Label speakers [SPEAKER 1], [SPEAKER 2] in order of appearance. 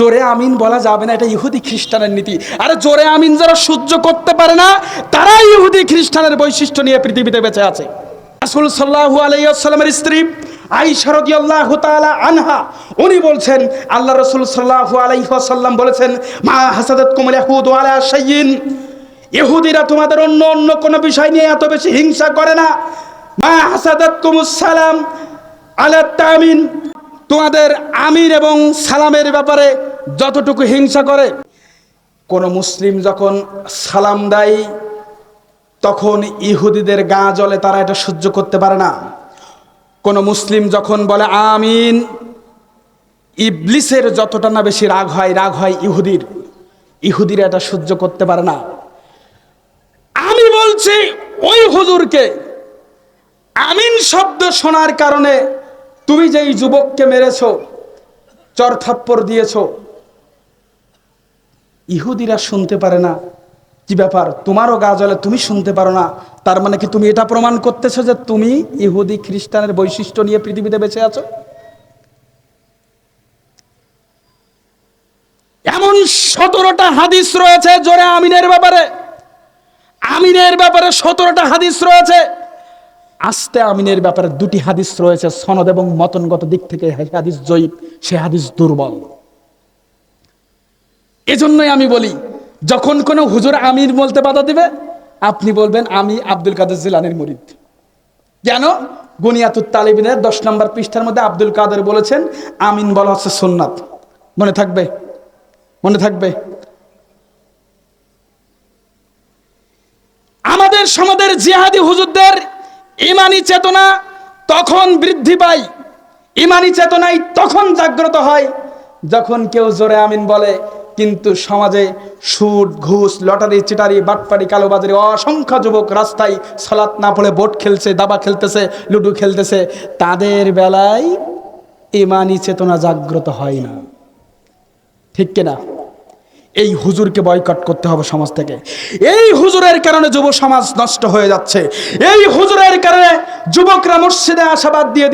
[SPEAKER 1] জোরে আমিন বলা যাবে না, এটা ইহুদি খ্রিস্টানের নীতি। আরে জোরে আমিন যারা সহ্য করতে পারে না তারাই ইহুদি খ্রিস্টানের বৈশিষ্ট্য নিয়ে পৃথিবীতে বেঁচে আছে। রাসূল সাল্লাল্লাহু আলাইহি ওয়াসাল্লামের স্ত্রী আয়েশা রাদিয়াল্লাহু তাআলা আনহা উনি বলছেন, আল্লাহ রাসূল সাল্লাল্লাহু আলাইহি ওয়াসাল্লাম বলেছেন, মা হাসাদাতকুমুল ইয়াহুদু আলা শাইইন, ইহুদিরা তোমাদের অন্য কোনো বিষয় নিয়ে এত বেশি হিংসা করে না। মা হাসাদাতকুমুস সালাম আলা তামিন, তোমাদের আমির এবং সালামের ব্যাপারে যতটুকু হিংসা করে। কোন মুসলিম যখন সালাম দেয় তখন ইহুদিদের গা জ্বলে, তারা এটা সহ্য করতে পারে না। কোন মুসলিম যখন বলে আমিন, ইবলিসের যতটা না বেশি রাগ হয় ইহুদিরা এটা সহ্য করতে পারে না। আমি বলছি ওই হুজুরকে, আমিন শব্দ শোনার কারণে তুমি যেই যুবককে মেরেছো, চর থাপ্পড় দিয়েছো, ইহুদিরা শুনতে পারে না। কি ব্যাপার, তোমারও গা জ্বলে, তুমি শুনতে পারো না? তার মানে কি তুমি এটা প্রমাণ করতেছো যে তুমি ইহুদি খ্রিস্টানের বৈশিষ্ট্য নিয়ে পৃথিবীতে বেঁচে আছো? এমন 17টা হাদিস রয়েছে জোরে আমিনের ব্যাপারে। আমিনের ব্যাপারে 17টা হাদিস রয়েছে। আস্তে আমিনের ব্যাপারে 2টি হাদিস রয়েছে, সনদ এবং মতনগত দিক থেকে হাদিস জয়ীফ, সে হাদিস দুর্বল। এজন্যই আমি বলি, যখন কোনো হুজুর আমির বলতে বাধা দিবে, আপনি বলবেন আমি আব্দুল কাদের জিলানীর মুরিদ। কেন? গুনিয়াতুত তালিবিনের 10 নম্বর পৃষ্ঠার মধ্যে আব্দুল কাদের বলেছেন আমিন বলা হচ্ছে সুন্নাত। মনে থাকবে, মনে থাকবে। আমাদের সমাজের জিহাদি হুজুরদের ইমানি চেতনা তখন বৃদ্ধি পায়, ইমানি চেতনাই তখন জাগ্রত হয় যখন কেউ জোরে আমিন বলে। কিন্তু সমাজে সুদ, ঘুষ, লটারি, চিটারি, বাটপারি, কালোবাজারি অসংখ্য যুবক রাস্তায় সালাত না পড়ে বোট খেলছে, দাবা খেলতেছে, লুডো খেলতেছে, তাদের বেলায় ইমানি চেতনা জাগ্রত হয় না। ঠিক কিনা? এই হুজুরকে বয়কট করতে হবে সমাজ থেকে। এই হুজুরের কারণে যুব সমাজ নষ্ট হয়ে যাচ্ছে। এই হুজুরের কারণে যুবকরা মসজিদে আশাবাদ দিয়ে